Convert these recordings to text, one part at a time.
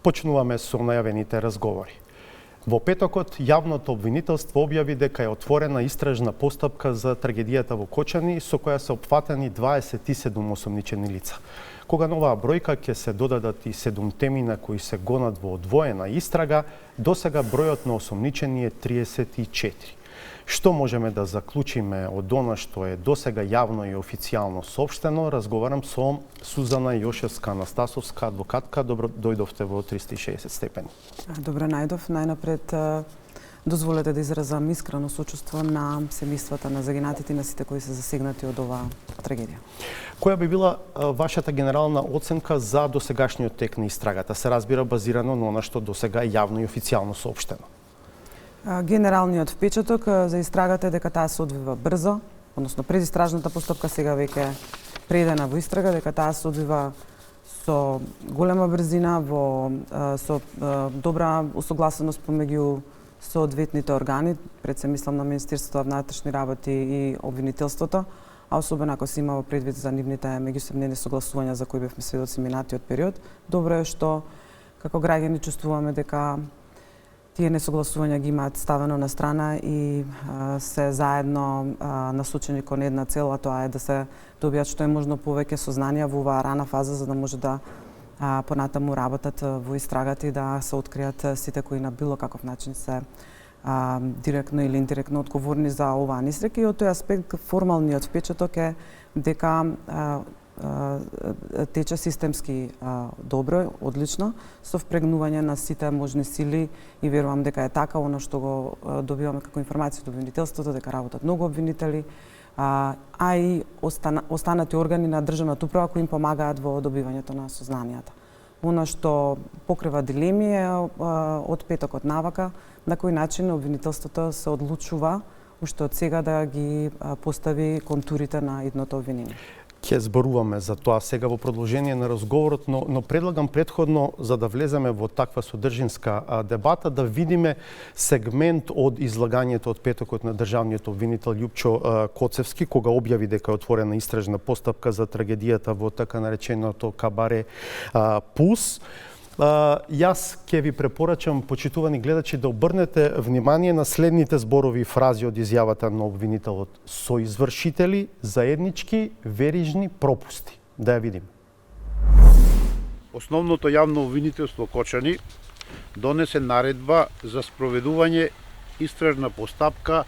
Почнуваме со најавените разговори. Во петокот, јавното обвинителство објави дека е отворена истражна постапка за трагедијата во Кочани, со која се опфатени 27 осомничени лица. Кога на оваа бројка ќе се додадат и 7 темина кои се гонат во одвоена истрага, досега бројот на осомничени е 34. Што можеме да заклучиме од она што е досега јавно и официјално соопштено? Разговарам со Сузана Јошевска-Анастасовска, адвокатка. Добро дојдовте во 360 степени. Добро најдов. Најнапред дозволете да изразам искрено сочувство на семејствата на загинатите и на сите кои се засегнати од оваа трагедија. Која би била вашата генерална оценка за досегашниот тек на истрагата? Се разбира базирано на она што досега е јавно и официјално соопштено. Генералниот впечаток за истрагата е дека таа се одвива брзо, односно предистражната постапка сега веќе предена во истрага, дека таа се одвива со голема брзина, со добра усогласеност помеѓу соодветните органи, пред се мислам на Министерството на внатрешни работи и обвинителството, а особено ако се имало предвид за нивните меѓусебни несогласувања за кои бевме сведоци минатиот период. Добро е што како граѓани чувствуваме дека тие несогласувања ги имаат ставено на страна и се заедно насочени кон една цел, а тоа е да се добијат што е можно повеќе сознанија во оваа рана фаза, за да може да понатаму работат во истрагата и да се откријат сите кои на било каков начин се директно или индиректно одговорни за оваа несреќа. И од тој аспект формалниот впечаток е дека тече системски добро, одлично, со впрегнување на сите можни сили и верувам дека е така, оно што го добиваме како информација од обвинителството, дека работат многу обвинители, а и останати органи на државната управа кои им помагаат во добивањето на сознанијата. Оно што покрива дилеми е од петокот навака, на кој начин обвинителството се одлучува уште од сега да ги постави контурите на идното обвинение. Ќе зборуваме за тоа сега во продолжение на разговорот, но предлагам претходно, за да влеземе во таква содржинска дебата, да видиме сегмент од излагањето од петокот на државниот обвинител Љупчо Коцевски, кога објави дека е отворена истражна постапка за трагедијата во така нареченото кабаре Пулс. Јас ќе ви препорачам, почитувани гледачи, да обрнете внимание на следните зборови и фрази од изјавата на обвинителот: соизвршители, заеднички, верижни пропусти. Да ја видим. Основното јавно обвинителство Кочани донесе наредба за спроведување истражна постапка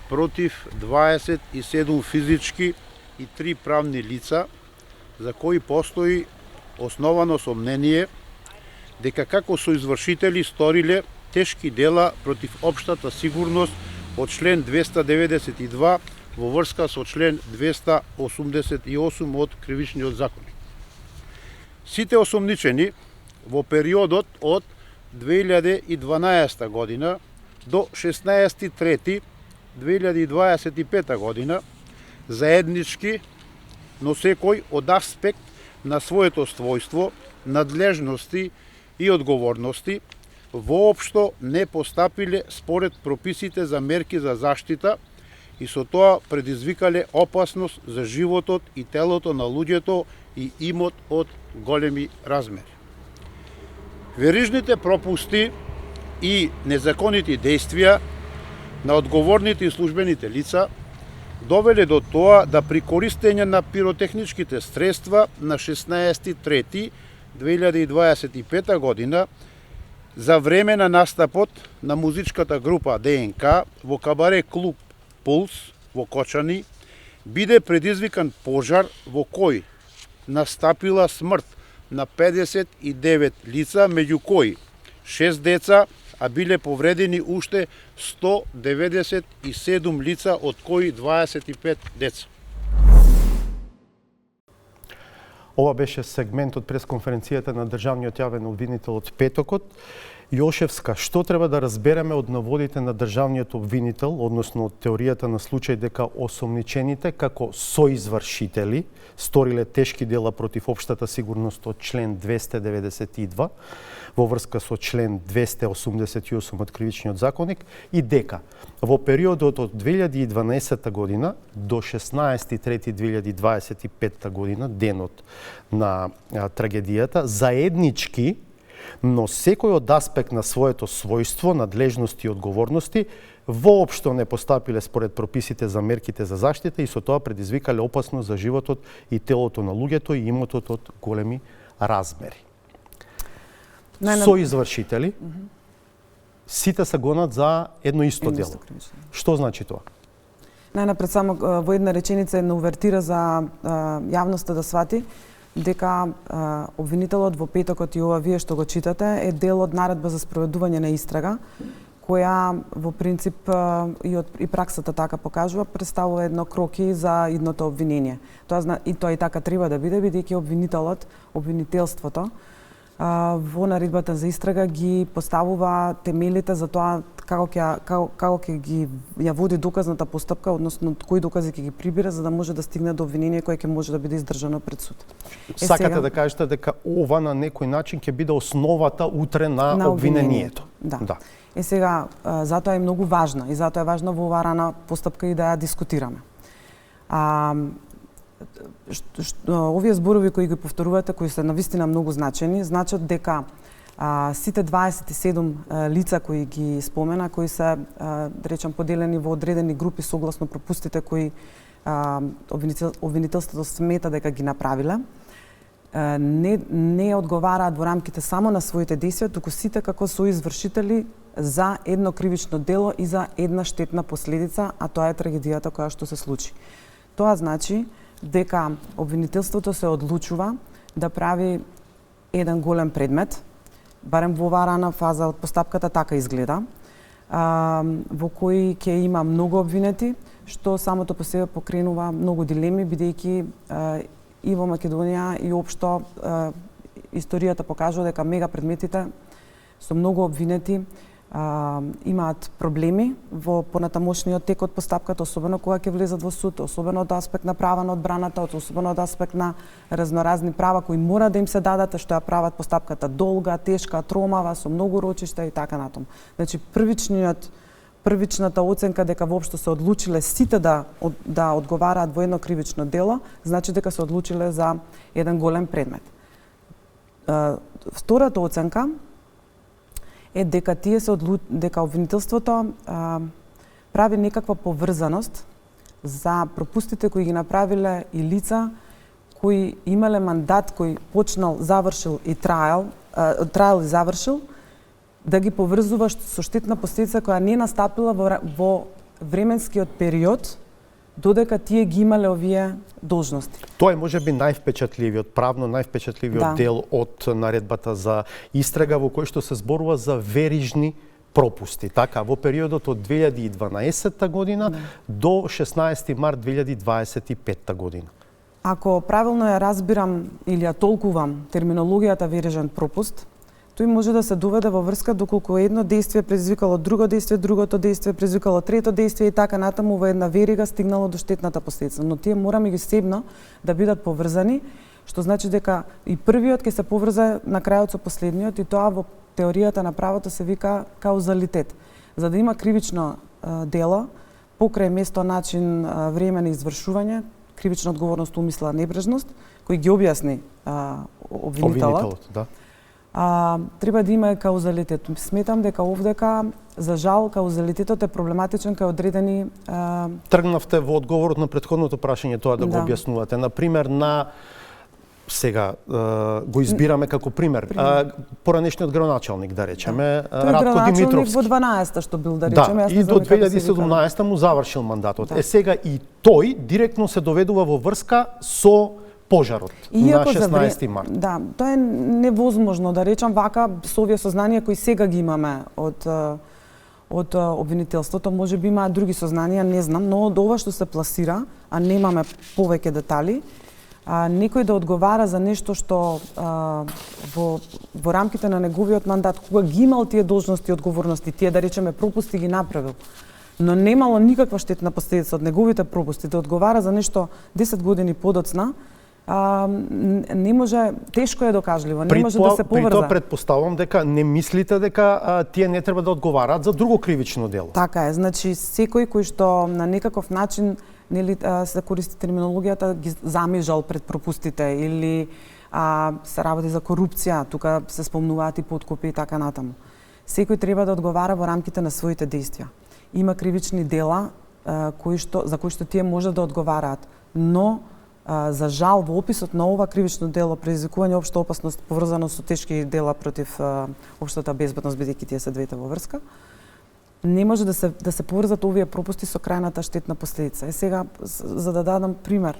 против 27 физички и 3 правни лица, за кои постои основано сомнение дека како соизвршители сториле тешки дела против општата сигурност од член 292 во врска со член 288 од Кривичниот законник. Сите осомничени во периодот од 2012 година до 16.3.2025 година заеднички, но секој од аспект на своето својство, надлежности и одговорности, воопшто не постапиле според прописите за мерки за заштита и со тоа предизвикале опасност за животот и телото на луѓето и имот од големи размери. Верижните пропусти и незаконити действија на одговорните и службените лица довеле до тоа да при користење на пиротехничките средства на 16.3.2025 година за време на настапот на музичката група ДНК во кабаре клуб Пулс во Кочани биде предизвикан пожар во кој настапила смрт на 59 лица, меѓу кои 6 деца, а биле повредени уште 197 лица, од кои 25 деца. Ова беше сегмент од пресконференцијата на државниот јавен обвинител од петокот. Јошевска, што треба да разбереме од наводите на државниот обвинител, односно од теоријата на случај дека осомничените како соизвршители сториле тешки дела против општата сигурност од член 292 во врска со член 288 од Кривичниот законник и дека во периодот од 2012 година до 16.3.2025 година, денот на трагедијата, заеднички Но секој од аспект на своето својство, надлежности и одговорности воопшто не постапиле според прописите за мерките за заштита и со тоа предизвикале опасност за животот и телото на луѓето и имотот од големи размери. Со извршители, сите се гонат за едно исто дело. Што значи тоа? Најнапред само во една реченица, една увертира за јавноста да свати дека обвинителот во петокот и ова вие што го читате е дел од наредба за спроведување на истрага, која во принцип и праксата така покажува, представува едно кроки за идното обвинение. Тоа и така треба да биде, бидејќи обвинителството во наредбата за истрага ги поставува темелите за тоа како ќе ги ја води доказната постапка, односно кои докази ќе ги прибира за да може да стигне до обвинение кое ќе може да биде издржано пред суд. Сакате да кажете дека ова на некој начин ќе биде основата утре на обвинението. Да. Сега, затоа е многу важна и затоа е важно во оваа рана постапка и да ја дискутираме. Овие зборови кои ги повторувате, кои се навистина многу значени, значат дека сите 27 лица кои ги спомена, кои се, да речем, поделени во одредени групи согласно пропустите кои обвинителството смета дека ги направиле, не одговараат во рамките само на своите действија, туку сите како соизвршители за едно кривично дело и за една штетна последица, а тоа е трагедијата која што се случи. Тоа значи дека обвинителството се одлучува да прави еден голем предмет, барем во оваа рана фаза од постапката така изгледа, во кој ќе има многу обвинети, што самото по себе покренува многу дилеми, бидејќи и во Македонија и општо историјата покажува дека мега предметите со многу обвинети имаат проблеми во понатамошниот тек од постапката, особено кога ќе влезат во суд, особено од аспект на права на одбраната, особено од аспект на разноразни права кои мора да им се дадат, што ја прават постапката долга, тешка, тромава, со многу рочишта и така натаму. Значи првичната оценка дека воопшто се одлучиле сите да одговараат во едно кривично дело, значи дека се одлучиле за еден голем предмет. Втората оценка е дека дека обвинителството прави некаква поврзаност за пропустите кои ги направиле и лица кои имале мандат кој почнал, завршил и траел и завршил, да ги поврзува со штетна последица која не настапила во временскиот период додека тие ги имале овие должности. Тоа е можеби највпечатливиот, правно највпечатливиот дел од наредбата за истрага во кој што се зборува за верижни пропусти. Така, во периодот од 2012 година до 16 март 2025 година. Ако правилно ја разбирам или ја толкувам терминологијата верижен пропуст, тој може да се доведе во врска доколку едно действие предизвикало друго действие, другото действие предизвикало трето действие и така натаму во една верига стигнало до штетната последица. Но тие мора меѓусебно да бидат поврзани, што значи дека и првиот ќе се поврзе на крајот со последниот и тоа во теоријата на правото се вика каузалитет. За да има кривично дело, покрај место, начин, време на извршување, кривична одговорност, умисла, небрежност, кој ги објасни обвинителот, треба да има каузалитет. Сметам дека овдека, за жал, каузалитетот е проблематичен кај одредени... Тргнавте во одговорот на претходното прашање тоа да го објаснувате. Например, сега го избираме како пример. Поранешниот градоначалник, да речеме, Радко Димитровски. Во 12-та што бил, да речеме. И до 2017 му завршил мандатот. Сега и тој директно се доведува во врска со пожарот на 16 март. Да, тоа е невозможно да речам вака со овие сознанија кои сега ги имаме од обвинителството, може би имаат други сознанија, не знам, но од ова што се пласира, а немаме повеќе детали, некој да одговара за нешто што во рамките на неговиот мандат, кога ги имал тие должности и одговорности, тие да речеме пропусти ги направил, но немало никаква штетна последица од неговите пропусти, да одговара за нешто 10 години подоцна, не може, тешко е докажливо, не може да се поврзе. При тоа предпоставувам дека не мислите дека тие не треба да одговараат за друго кривично дело. Така е, значи секој кој што на некаков начин се користи терминологијата ги замижал пред пропустите или се работи за корупција, тука се спомнуваат и подкупи и така натаму. Секој треба да одговара во рамките на своите действија. Има кривични дела за кои што тие може да одговараат, но за жал во описот на ова кривично дело предизвикување општа опасност поврзано со тешки дела против општата безбедност, бидејќи тие се двете во врска, не може да се поврзат овие пропусти со крајната штетна последица. Сега, за да дадам пример,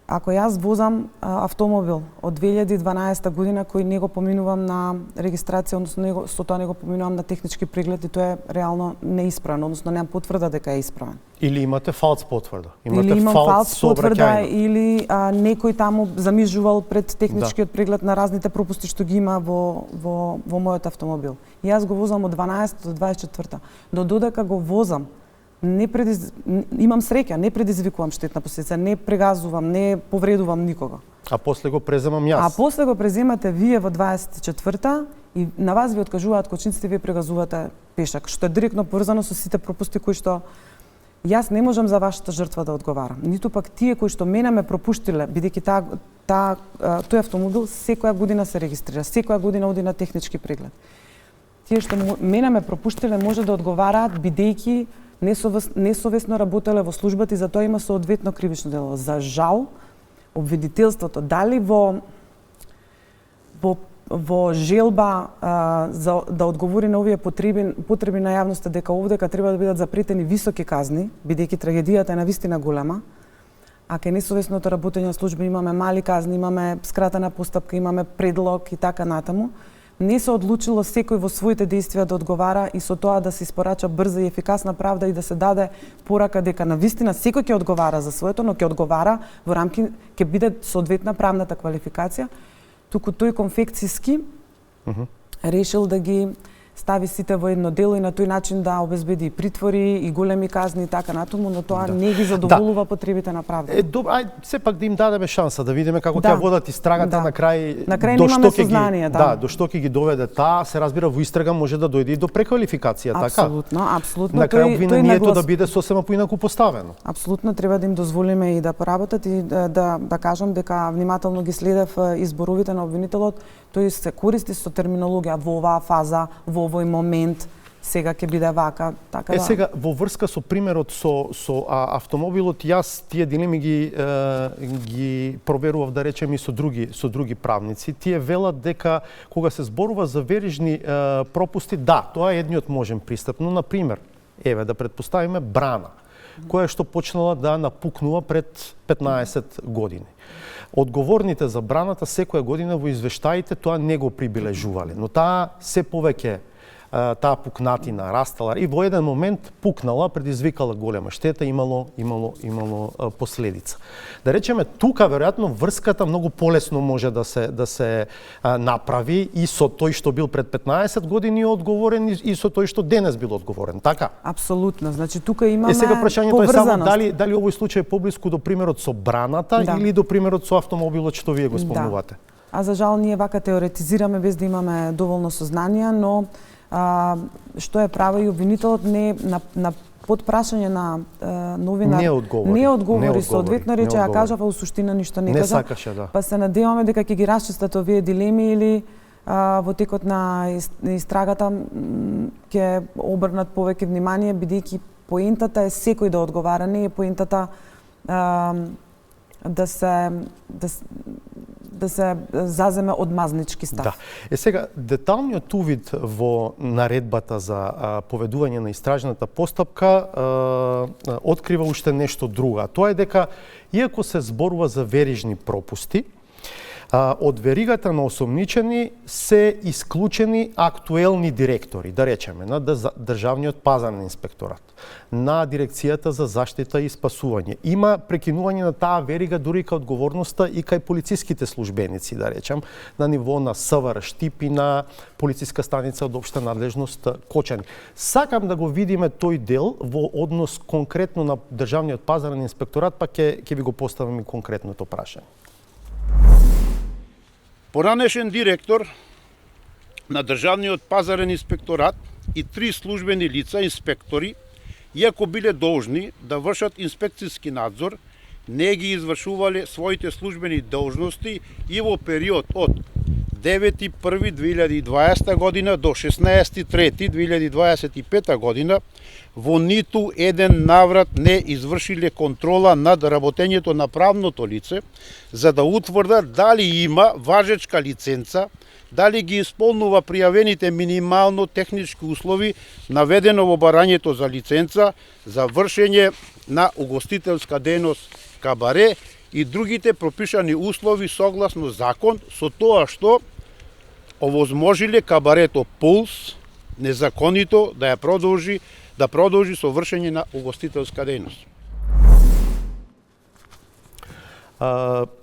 ако јас возам автомобил од 2012 година кој не го поминувам на регистрација, односно со тоа не го поминувам на технички преглед и тоа е реално неисправен, односно немам потврда дека е исправен. Или имате фалс потврда. Или имам фалс потврда, или некој таму замижувал пред техничкиот преглед на разните пропусти што ги има во мојот автомобил. И јас го возам од 12 до 24. Но додека го возам, имам среќа, не предизвикувам штетна последица, не прегазувам, не повредувам никого. А после го преземам јас. А после го преземате вие во 24-та и на вас ви откажуваат кочинците, вие прегазувате пешак, што е директно поврзано со сите пропусти кои што јас не можам за вашата жртва да одговарам. Ниту пак тие кои што мене ме пропуштиле, бидејќи тој автомобил секоја година се регистрира, секоја година оди на технички преглед. Тие што мене ме пропуштиле може да одговараат бидејќи несовесно работеле во службата и за тоа има соодветно кривично дело. За жал, обвинителството дали во желба да одговори на овие потреби на јавноста дека овдека треба да бидат запретени високи казни, бидејќи трагедијата е навистина голема, а кај несовесното работење на служба имаме мали казни, имаме скратена постапка, имаме предлог и така натаму, не се одлучило секој во своите действија да одговара и со тоа да се испорача брза и ефикасна правда и да се даде порака дека навистина секој ќе одговара за своето, но ќе одговара во рамки, ќе биде соодветна правната квалификација, туку тој конфекцијски решил да ги стави сите во едно дело и на тој начин да обезбеди и притвори и големи казни и така натаму, но тоа не ги задоволува потребите на правда. Добро, сепак да им дадеме шанса да видиме како ќе водат истрагата на крај. На крај немаме сознание, до што ќе ги доведе таа, се разбира во истрага може да дојде и до преквалификација, така? Апсолутно. На крај обвинението да биде сосема поинаку поставено. Апсолутно треба да им дозволиме и да поработат и да кажам дека внимателно ги следев изборовите на обвинителот, тој се користи со терминологија во оваа фаза, во овој момент, сега ќе биде вака, така да. Сега во врска со примерот со автомобилот, јас тие дилеми ги проверував, да речем, и со други правници. Тие велат дека кога се зборува за верижни пропусти, да, тоа е едниот можен пристап, но на пример, да претпоставиме брана, која што почнала да напукнува пред 15 години. Одговорните за браната секоја година во извештаите тоа не го прибележувале, но таа се повеќе таа пукнатина растала и во еден момент пукнала, предизвикала голема штета, имало последица. Да речеме, тука веројатно врската многу полесно може да се направи и со тој што бил пред 15 години одговорен и со тој што денес бил одговорен, така? Апсолутно. Значи тука имаме сега прашањето е само дали овој случај е поблиску до примерот со браната или до примерот со автомобилот што вие го спомнувате? А за жал ние вака теоретизираме без да имаме доволно сознание, но што е право и обвинителот не на подпрашање на новинар не одговори соодветно рече, а кажава у суштина ништо не кажа. Не сакаше, да. Па се надеваме дека ќе ги расчистат овие дилеми или во текот на истрагата ќе обрнат повеќе внимание, бидејќи поентата е секој да одговара, не е поентата да се заземе одмазнички став. Да. Сега, деталниот увид во наредбата за поведување на истражната постапка открива уште нешто друго. Тоа е дека, иако се зборува за верижни пропусти, од веригата на осомничени се исклучени актуелни директори, да речеме, на Државниот пазарен инспекторат, на Дирекцијата за заштита и спасување. Има прекинување на таа верига дури кај одговорноста и кај полициските службеници, да речем, на ниво на СВР Штип и на полициска станица од општа надлежност Кочани. Сакам да го видиме тој дел во однос конкретно на Државниот пазарен инспекторат, па ќе ви го поставам и конкретното прашање. Поранешен директор на Државниот пазарен инспекторат и 3 службени лица инспектори, иако биле должни да вршат инспекцијски надзор, не ги извршувале своите службени должности и во период од 9.1.2020 година до 16.3.2025 година во ниту еден наврат не извршиле контрола над работењето на правното лице за да утврдат дали има важечка лиценца, дали ги исполнува пријавените минимално технички услови наведено во барањето за лиценца за вршење на угостителска дејност кабаре и другите пропишани услови согласно закон, со тоа што овозможиле кабарето Пулс незаконито да продолжи со вршење на угостителска дејност.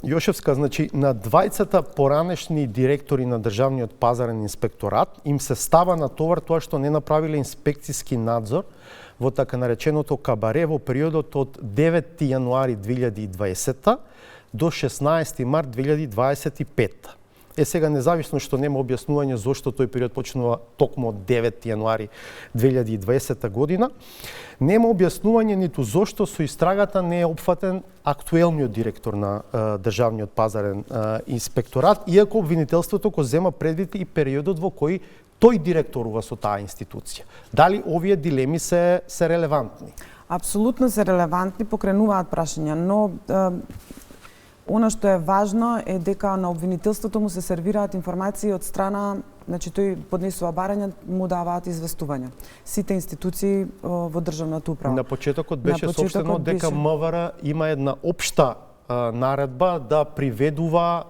Јошевска, значи, на двајцата поранешни директори на Државниот пазарен инспекторат им се става на товар тоа што не направиле инспекцијски надзор во така нареченото кабаре во периодот од 9 јануари 2020 до 16 март 2025. Сега, независно што нема објаснување зошто тој период почнува токму од 9 јануари 2020 година, нема објаснување ниту зошто со истрагата не е опфатен актуелниот директор на Државниот пазарен инспекторат, иако обвинителството го зема предвид и периодот во кој тој директорува со таа институција. Дали овие дилеми се релевантни? Апсолутно се релевантни, покренуваат прашања, но она што е важно е дека на обвинителството му се сервираат информации од страна, значи тој поднесува барања, му даваат известувања. Сите институции во државната управа. На почетокот беше соопштено дека МВР има една општа наредба да приведува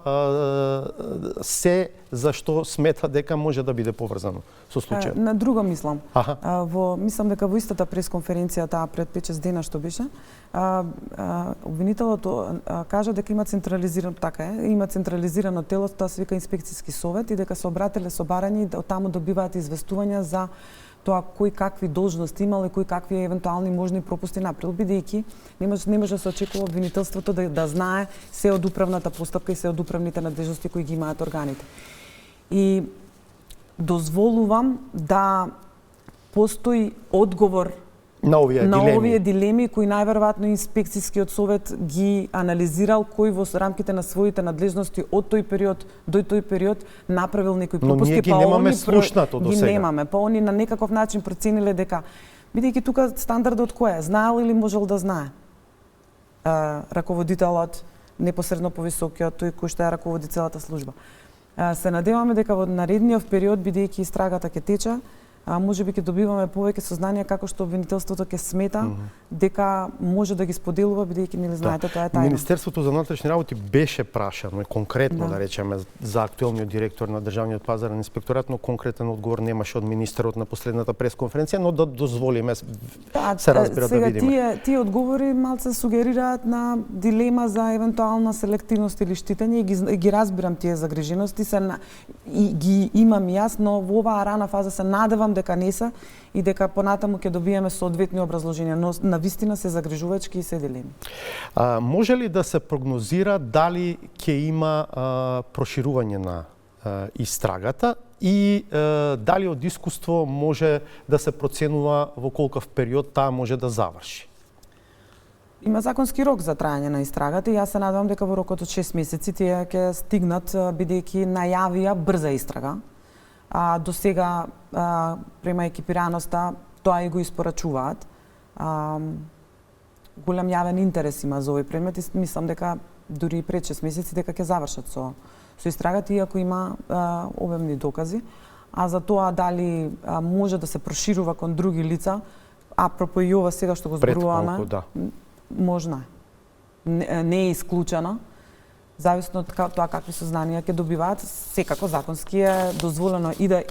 се за што смета дека може да биде поврзано со случајот. На друго мислам. Мислам дека во истата пресконференција таа пред 5-6 дена што беше, обвинителот кажа дека има централизирано тело, тоа се вика инспекцијски совет, и дека се обратиле со барања и од таму добиваат известувања за тоа кој какви должности имал и кој какви евентуални можни пропусти направил, бидејќи не може да се очекува обвинителството да знае се од управната постапка и се од управните надлежности кои ги имаат органите. И дозволувам да постои одговор на овие дилеми кои најверојатно инспекцијскиот совет ги анализирал, кој во рамките на своите надлежности од тој период до тој период направил некои пропуски, но ние ги немаме слушнато до сега. Ги немаме, па они на некаков начин процениле дека бидејќи тука стандардот кој е, знаел или можел да знае раководителот непосредно повисокиот, тој кој што ја раководи целата служба. Се надеваме дека во наредниот период, бидејќи истрагата ќе тече, можеби ќе добиваме повеќе сознанија како што обвинителството ќе смета дека може да ги споделува, бидејќи нели знаете тоа е тајна. Министерството за внатрешни работи беше прашано конкретно да речеме за актуелниот директор на Државниот пазарен инспекторат, но конкретен одговор немаше од министерот на последната пресконференција, но да дозволиме се разбира да видиме. Сега тие одговори малце сугерираат на дилема за евентуална селективност или штитење и ги разбирам тие загрижености, и ги имам јас, но во оваа рана фаза се надевам дека не се и дека понатаму ќе добиеме соодветни образложенија, но навистина се загрижувачки и се дилеми. Може ли да се прогнозира дали ќе има проширување на истрагата и дали од искуство може да се проценува во колкав период таа може да заврши? Има законски рок за трајање на истрагата и јас се надевам дека во рокот од 6 месеци тие ќе стигнат, бидејќи најавија брза истрага. До сега, према екипираноста, тоа и го испорачуваат. Голем јавен интерес има за овој предмет и мислам дека дури и пред 6 месеци дека ќе завршат со истрагата, иако има обемни докази. А за тоа дали може да се проширува кон други лица, апропо и ова сега што го зборуваме, можно е. Не е исклучено. Зависно од тоа какви сознанија ќе добиваат, секако законски е дозволено и да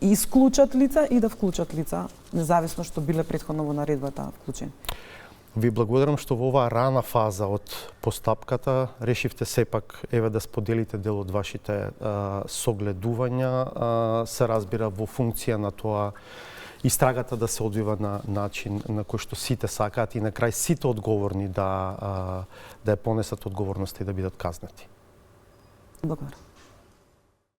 исклучат лица и да вклучат лица, независно што биле претходно во наредбата вклучени. Ви благодарам што во оваа рана фаза од постапката решивте сепак да споделите дел од вашите согледувања, се разбира во функција на тоа истрагата да се одвива на начин на кој што сите сакаат и на крај сите одговорни да ја понесат одговорноста и да бидат казнати. Благодарам.